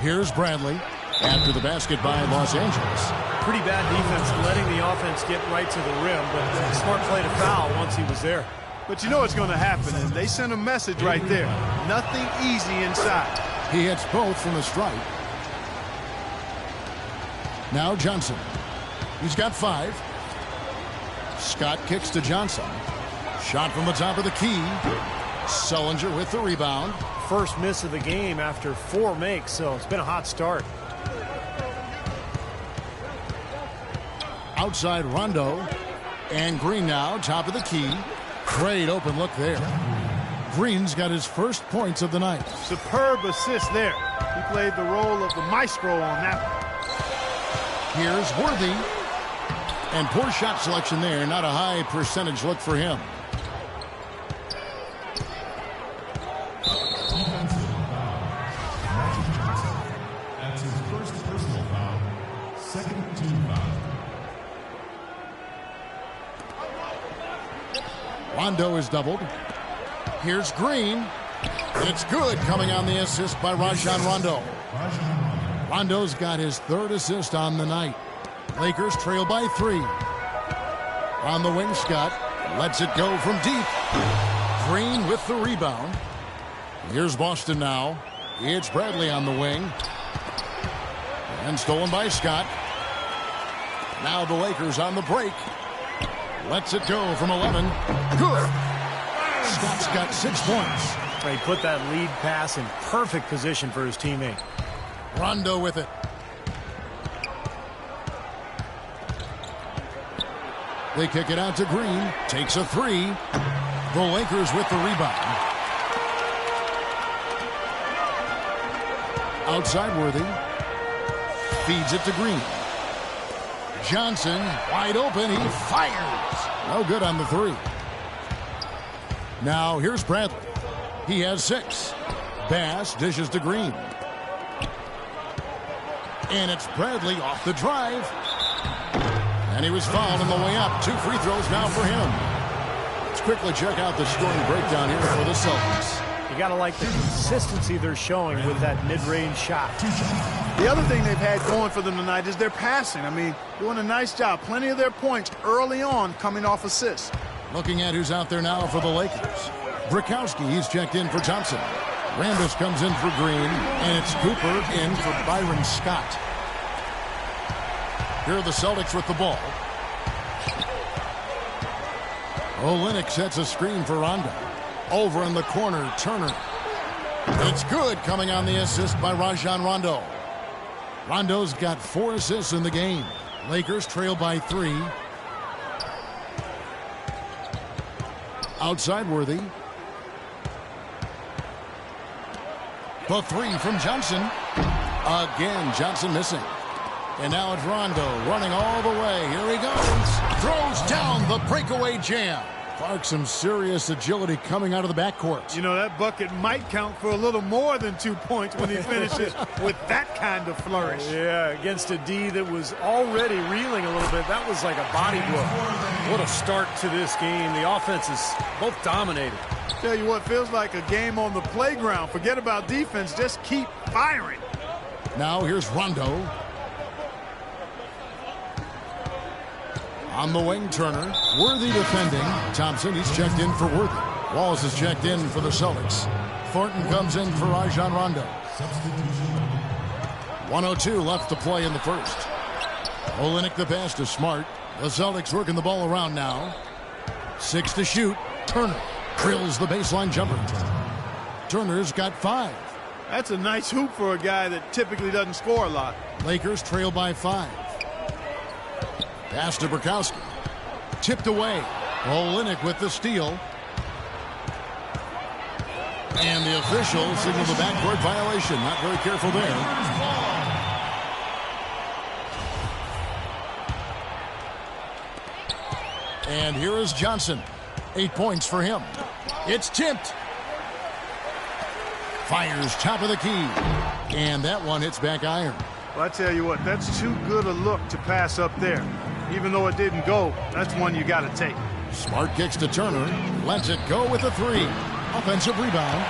Here's Bradley after the basket by Los Angeles. Pretty bad defense letting the offense get right to the rim, but smart play to foul once he was there. But you know what's going to happen, and they sent a message right there. Nothing easy inside. He hits both from the stripe. Now Johnson. He's got 5. Scott kicks to Johnson. Shot from the top of the key. Sullinger with the rebound. First miss of the game after 4 makes, so it's been a hot start. Outside Rondo. And Green now, top of the key. Great open look there. Green's got his first points of the night. Superb assist there. He played the role of the maestro on that one. Here's Worthy. And poor shot selection there. Not a high percentage look for him. Defensive foul. Magic Johnson. That's his first personal foul. Second team foul. Rondo is doubled. Here's Green. It's good, coming on the assist by Rajon Rondo. Rondo's got his 3rd assist on the night. Lakers trail by 3. On the wing, Scott lets it go from deep. Green with the rebound. Here's Boston now. It's Bradley on the wing. And stolen by Scott. Now the Lakers on the break. Lets it go from 11. Good. Scott's got 6 points. He put that lead pass in perfect position for his teammate. Rondo with it. They kick it out to Green. Takes a 3. The Lakers with the rebound. Outside Worthy. Feeds it to Green. Johnson wide open. He fires. No good on the 3. Now here's Bradley. He has 6. Bass dishes to Green. And it's Bradley off the drive. And he was fouled on the way up. 2 free throws now for him. Let's quickly check out the scoring breakdown here for the Celtics. You got to like the consistency they're showing with that mid-range shot. The other thing they've had going for them tonight is their passing. I mean, doing a nice job. Plenty of their points early on coming off assists. Looking at who's out there now for the Lakers. Brikowski, he's checked in for Thompson. Rambis comes in for Green, and it's Cooper in for Byron Scott. Here are the Celtics with the ball. Olynyk sets a screen for Rondo. Over in the corner, Turner. It's good, coming on the assist by Rajon Rondo. Rondo's got 4 assists in the game. Lakers trail by 3. Outside Worthy. The 3 from Johnson. Again, Johnson missing. And now it's Rondo running all the way. Here he goes. Throws down the breakaway jam. Clark, some serious agility coming out of the backcourt. You know, that bucket might count for a little more than 2 points when he finishes with that kind of flourish. Yeah, against a D that was already reeling a little bit. That was like a body blow. What a start to this game. The offense is both dominated. Tell you what, feels like a game on the playground. Forget about defense. Just keep firing. Now here's Rondo. On the wing, Turner. Worthy defending. Thompson, he's checked in for Worthy. Wallace is checked in for the Celtics. Thornton comes in for Rajon Rondo. 1:02 left to play in the first. Olynyk the pass to Smart. The Celtics working the ball around now. 6 to shoot. Turner drills the baseline jumper. Turner's got 5. That's a nice hoop for a guy that typically doesn't score a lot. Lakers trail by 5. Pass to Brikowski. Tipped away. Olynyk with the steal. And the official signaled the backcourt violation. Not very careful there. And here is Johnson. 8 points for him. It's tipped. Fires top of the key. And that one hits back iron. Well, I tell you what, that's too good a look to pass up there. Even though it didn't go, that's one you got to take. Smart kicks to Turner. Lets it go with a 3. Offensive rebound.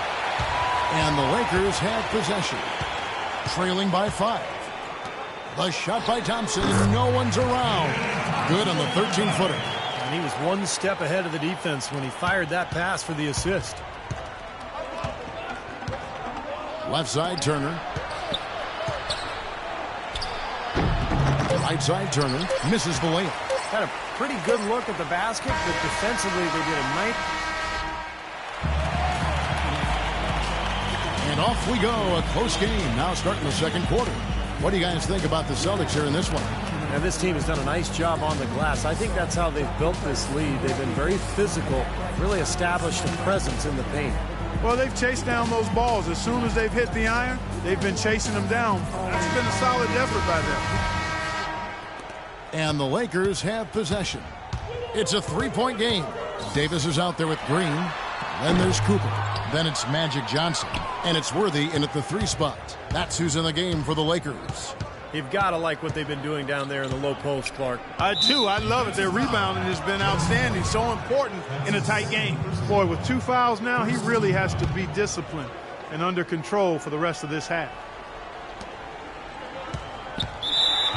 And the Lakers have possession. Trailing by 5. The shot by Thompson. No one's around. Good on the 13-footer. And he was 1 step ahead of the defense when he fired that pass for the assist. Left side, Turner. Right side, Turner. Misses the layup. Had a pretty good look at the basket, but defensively they did a nice. And off we go. A close game now starting the second quarter. What do you guys think about the Celtics here in this one? And this team has done a nice job on the glass. I think that's how they've built this lead. They've been very physical, really established a presence in the paint. Well, they've chased down those balls. As soon as they've hit the iron, they've been chasing them down. That's been a solid effort by them. And the Lakers have possession. It's a three-point game. Davis is out there with Green. Then there's Cooper. Then it's Magic Johnson. And it's Worthy in at the 3 spot. That's who's in the game for the Lakers. You've got to like what they've been doing down there in the low post, Clark. I do. I love it. Their rebounding has been outstanding. So important in a tight game. Boy, with 2 fouls now, he really has to be disciplined and under control for the rest of this half.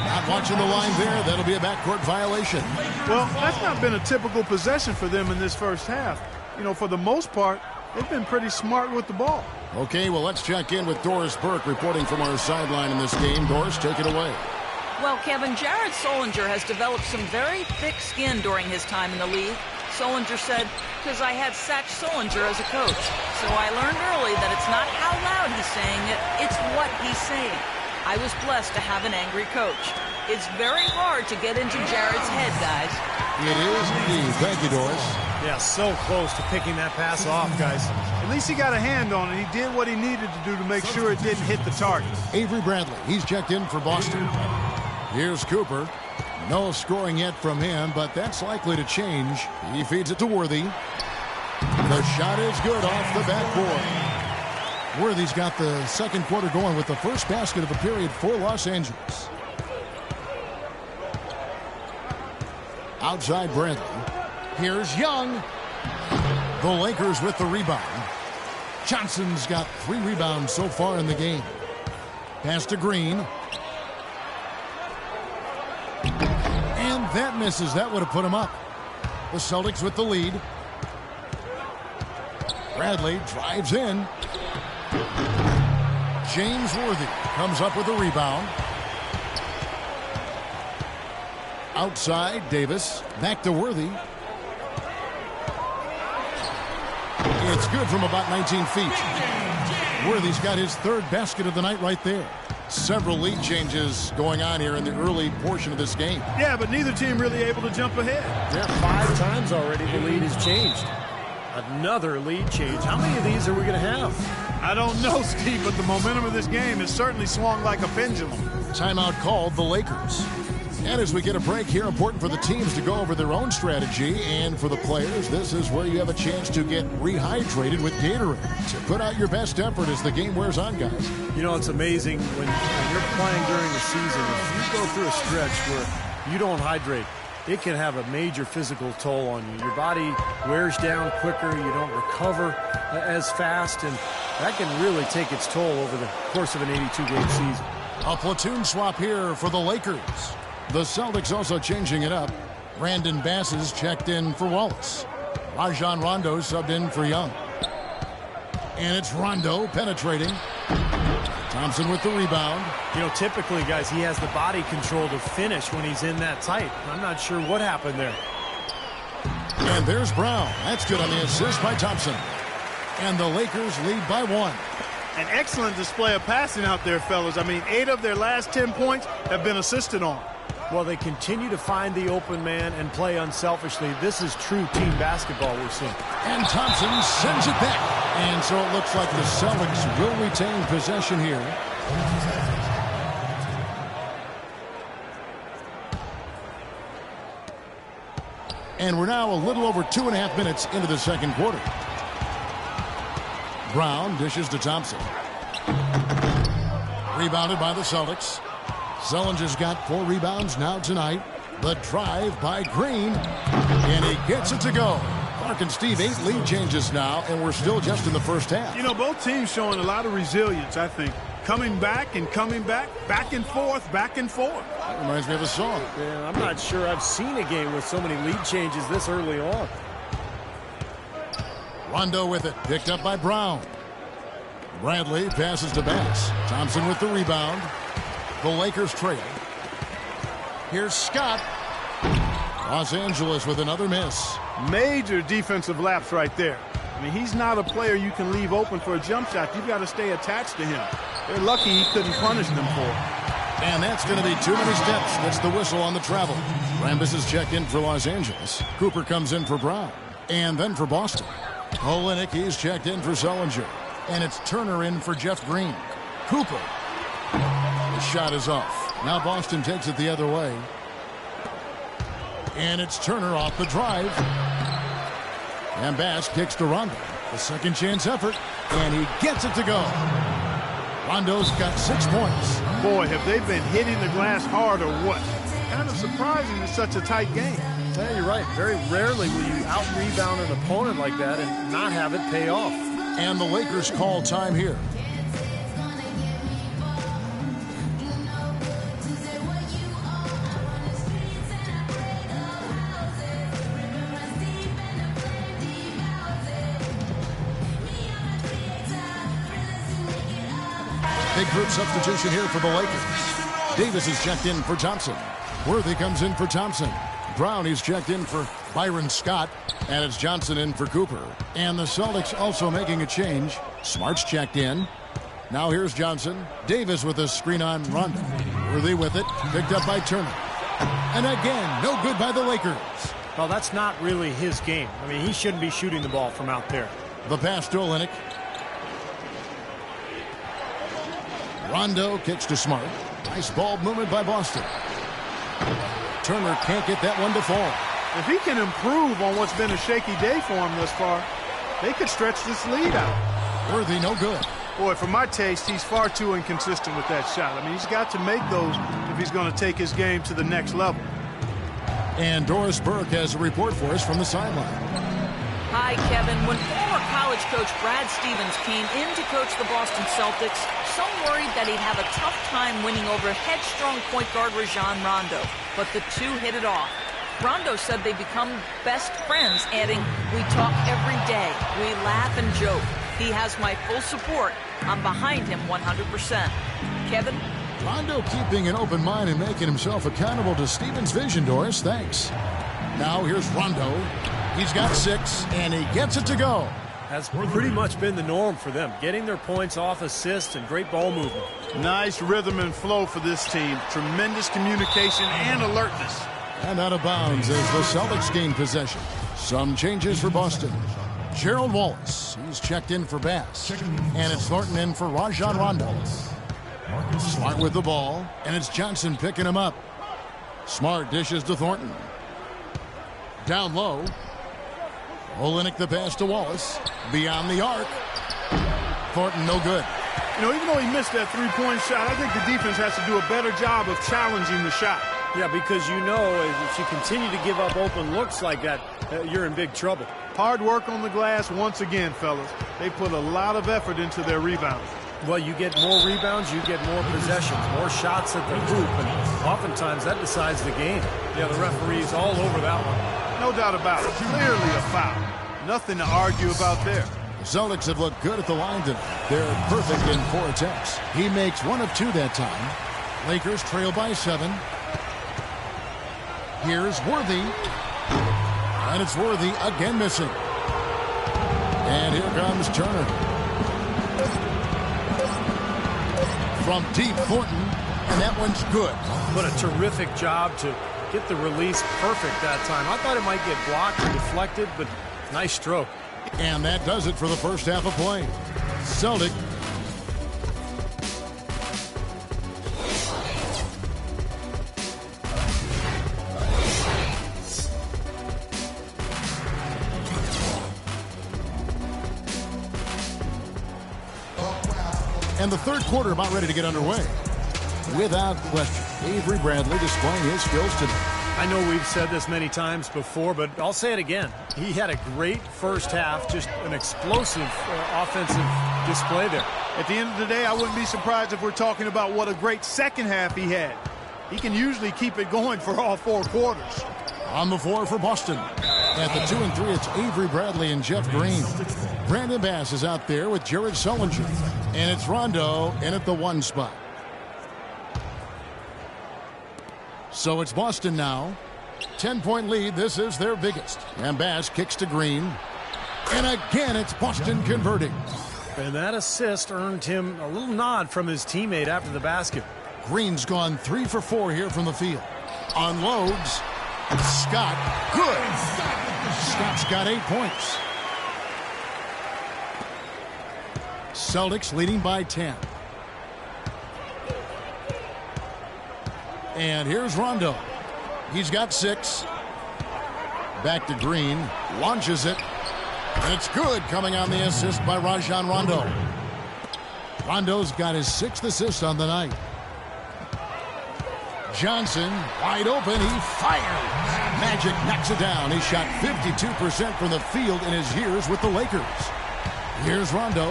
Not watching the line there. That'll be a backcourt violation. Well, that's not been a typical possession for them in this first half. You know, for the most part, they've been pretty smart with the ball. Okay, well, let's check in with Doris Burke reporting from our sideline in this game. Doris, take it away. Well, Kevin, Jared Solinger has developed some very thick skin during his time in the league. Solinger said, because I had Satch Solinger as a coach. So I learned early that it's not how loud he's saying it, it's what he's saying. I was blessed to have an angry coach. It's very hard to get into Jared's head, guys. It is indeed. Thank you, Doris. Yeah, so close to picking that pass off, guys. At least he got a hand on it. He did what he needed to do to make sure it didn't hit the target. Avery Bradley, he's checked in for Boston. Here's Cooper. No scoring yet from him, but that's likely to change. He feeds it to Worthy. The shot is good off the backboard. Worthy's got the second quarter going with the first basket of the period for Los Angeles. Outside Bradley. Here's Young. The Lakers with the rebound. Johnson's got 3 rebounds so far in the game. Pass to Green. And that misses. That would have put him up. The Celtics with the lead. Bradley drives in. James Worthy comes up with a rebound. Outside, Davis. Back to Worthy. It's good from about 19 feet. Worthy's got his 3rd basket of the night right there. Several lead changes going on here in the early portion of this game. Yeah, but neither team really able to jump ahead. Yeah, 5 times already the lead has changed. Another lead change. How many of these are we going to have? I don't know, Steve, but the momentum of this game has certainly swung like a pendulum. Timeout called the Lakers. And as we get a break here, important for the teams to go over their own strategy. And for the players, this is where you have a chance to get rehydrated with Gatorade to put out your best effort as the game wears on, guys. You know, it's amazing when you're playing during the season. If you go through a stretch where you don't hydrate, it can have a major physical toll on you. Your body wears down quicker. You don't recover as fast. And that can really take its toll over the course of an 82-game season. A platoon swap here for the Lakers. The Celtics also changing it up. Brandon Bass is checked in for Wallace. Rajon Rondo subbed in for Young. And it's Rondo penetrating. Thompson with the rebound. You know, typically, guys, he has the body control to finish when he's in that tight. I'm not sure what happened there. And there's Brown. That's good on the assist by Thompson. And the Lakers lead by 1. An excellent display of passing out there, fellas. I mean, 8 of their last 10 points have been assisted on. Well, they continue to find the open man and play unselfishly. This is true team basketball we're seeing. And Thompson sends it back. And so it looks like the Celtics will retain possession here. And we're now a little over 2.5 minutes into the second quarter. Brown dishes to Thompson. Rebounded by the Celtics. Sullinger's got 4 rebounds now tonight. The drive by Green. And he gets it to go. Clark and Steve, 8 lead changes now, and we're still just in the first half. You know, both teams showing a lot of resilience, I think. Coming back and coming back, back and forth, back and forth. That reminds me of a song. Yeah, I'm not sure I've seen a game with so many lead changes this early on. Rondo with it, picked up by Brown. Bradley passes to Bass. Thompson with the rebound. The Lakers trail. Here's Scott. Los Angeles with another miss. Major defensive lapse right there. I mean, he's not a player you can leave open for a jump shot. You've got to stay attached to him. They're lucky he couldn't punish them for it. And that's going to be too many steps. That's the whistle on the travel. Rambis is checked in for Los Angeles. Cooper comes in for Brown. And then for Boston. Olenek, he's checked in for Sullinger. And it's Turner in for Jeff Green. Cooper. The shot is off. Now Boston takes it the other way. And it's Turner off the drive. And Bass kicks to Rondo. The second chance effort. And he gets it to go. Rondo's got 6 points. Boy, have they been hitting the glass hard or what? Kind of surprising it's such a tight game. Yeah, you're right. Very rarely will you out-rebound an opponent like that and not have it pay off. And the Lakers call time here. Big group substitution here for the Lakers. Davis is checked in for Thompson. Worthy comes in for Thompson. Brown is checked in for Byron Scott. And it's Johnson in for Cooper. And the Celtics also making a change. Smart's checked in. Now here's Johnson. Davis with a screen on Rondo. Worthy with it. Picked up by Turner. And again, no good by the Lakers. Well, that's not really his game. I mean, he shouldn't be shooting the ball from out there. The pass to Olenek. Rondo kicks to Smart. Nice ball movement by Boston. Turner can't get that one to fall. If he can improve on what's been a shaky day for him thus far, they could stretch this lead out. Worthy, no good. Boy, for my taste, he's far too inconsistent with that shot. I mean, he's got to make those if he's going to take his game to the next level. And Doris Burke has a report for us from the sideline. Hi, Kevin. When former college coach Brad Stevens came in to coach the Boston Celtics, some worried that he'd have a tough time winning over headstrong point guard Rajon Rondo. But the two hit it off. Rondo said they become best friends, adding, "We talk every day. We laugh and joke. He has my full support. I'm behind him 100%. Kevin? Rondo keeping an open mind and making himself accountable to Stevens' vision, Doris. Thanks. Now here's Rondo. He's got 6, and he gets it to go. Has pretty much been the norm for them, getting their points off assists and great ball movement. Nice rhythm and flow for this team. Tremendous communication and alertness. And out of bounds as the Celtics gain possession. Some changes for Boston. Gerald Wallace, he's checked in for Bass. And it's Thornton in for Rajon Rondo. Smart with the ball, and it's Johnson picking him up. Smart dishes to Thornton. Down low. Olenek the pass to Wallace. Beyond the arc. Thornton no good. You know, even though he missed that three-point shot, I think the defense has to do a better job of challenging the shot. Yeah, because you know if you continue to give up open looks like that, you're in big trouble. Hard work on the glass once again, fellas. They put a lot of effort into their rebounds. Well, you get more rebounds, you get more possessions, more shots at the hoop, and oftentimes that decides the game. Yeah, the referee's all over that one. No doubt about it. Clearly a foul. Nothing to argue about there. The Celtics have looked good at the line tonight. They're perfect in 4 attempts. He makes 1 of 2 that time. Lakers trail by 7. Here's Worthy. And it's Worthy again missing. And here comes Turner. From deep, Thornton. And that one's good. What a terrific job to get the release perfect that time. I thought it might get blocked or deflected, but nice stroke. And that does it for the first half of play. Celtic. And the third quarter about ready to get underway. Without question, Avery Bradley displaying his skills today. I know we've said this many times before, but I'll say it again. He had a great first half, just an explosive offensive display there. At the end of the day, I wouldn't be surprised if we're talking about what a great second half he had. He can usually keep it going for all 4 quarters. On the floor for Boston. At the 2 and 3, it's Avery Bradley and Jeff Green. Brandon Bass is out there with Jared Sullinger. And it's Rondo in at the 1 spot. So it's Boston now. 10-point lead. This is their biggest. And Bass kicks to Green. And again, it's Boston converting. And that assist earned him a little nod from his teammate after the basket. Green's gone 3 for 4 here from the field. Unloads. Scott, good. Scott's got 8 points. Celtics leading by 10. And here's Rondo. He's got 6. Back to Green. Launches it. And it's good, coming on the assist by Rajon Rondo. Rondo's got his 6th assist on the night. Johnson, wide open, he fires. Magic knocks it down. He shot 52% from the field in his years with the Lakers. Here's Rondo.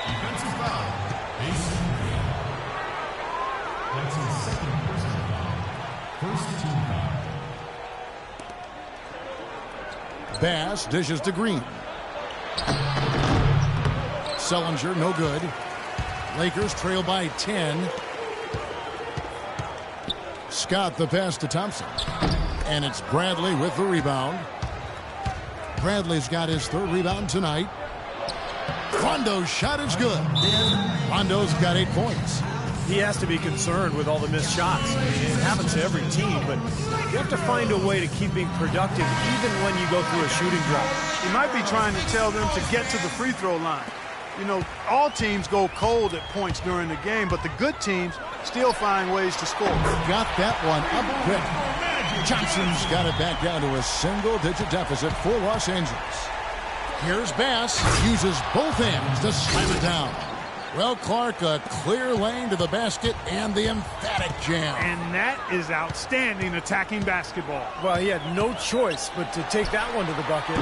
Defensive foul. Mason Green. That's his 2nd personal foul. First team foul. Bass dishes to Green. Sullinger, no good. Lakers trail by 10. Scott the pass to Thompson. And it's Bradley with the rebound. Bradley's got his 3rd rebound tonight. Rondo's shot is good. Rondo's got 8 points. He has to be concerned with all the missed shots. I mean, it happens to every team, but you have to find a way to keep being productive even when you go through a shooting drought. He might be trying to tell them to get to the free throw line. You know, all teams go cold at points during the game, but the good teams still find ways to score. Got that one up quick. Johnson's got it back down to a single-digit deficit for Los Angeles. Here's Bass. Uses both hands to slam it down. Well, Clark, a clear lane to the basket and the emphatic jam. And that is outstanding attacking basketball. Well, he had no choice but to take that one to the bucket.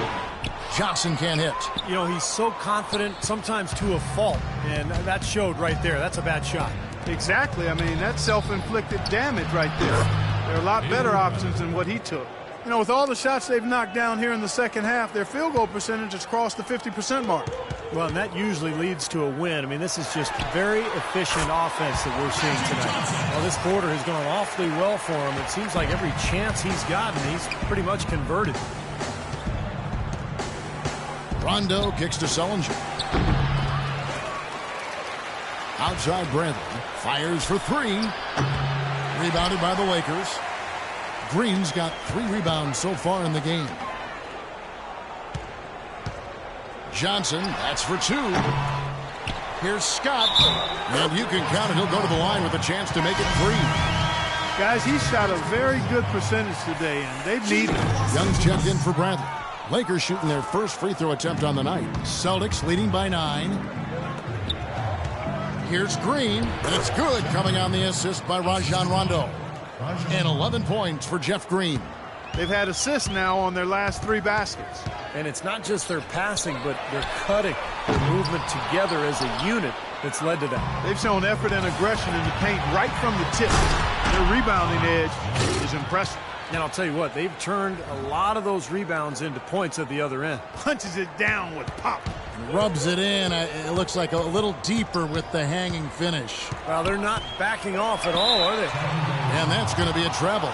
Johnson can't hit. You know, he's so confident, sometimes to a fault, and that showed right there. That's a bad shot. Exactly. I mean, that's self-inflicted damage right there. There are a lot better options than what he took. You know, with all the shots they've knocked down here in the second half, their field goal percentage has crossed the 50% mark. Well, and that usually leads to a win. I mean, this is just very efficient offense that we're seeing tonight. Well, this quarter has gone awfully well for him. It seems like every chance he's gotten, he's pretty much converted. Rondo kicks to Sullinger. Outside Bradley. Fires for 3. Rebounded by the Lakers. Green's got 3 rebounds so far in the game. Johnson, that's for 2. Here's Scott. And you can count it. He'll go to the line with a chance to make it 3. Guys, he shot a very good percentage today, and they've needed it. Young's checked in for Bradley. Lakers shooting their first free throw attempt on the night. Celtics leading by 9. Here's Green, and it's good, coming on the assist by Rajon Rondo. And 11 points for Jeff Green. They've had assists now on their last 3 baskets. And it's not just their passing, but their cutting, their movement together as a unit that's led to that. They've shown effort and aggression in the paint right from the tip. Their rebounding edge is impressive. And I'll tell you what, they've turned a lot of those rebounds into points at the other end. Punches it down with pop. Rubs it in. It looks like a little deeper with the hanging finish. Well, they're not backing off at all, are they? And that's going to be a treble.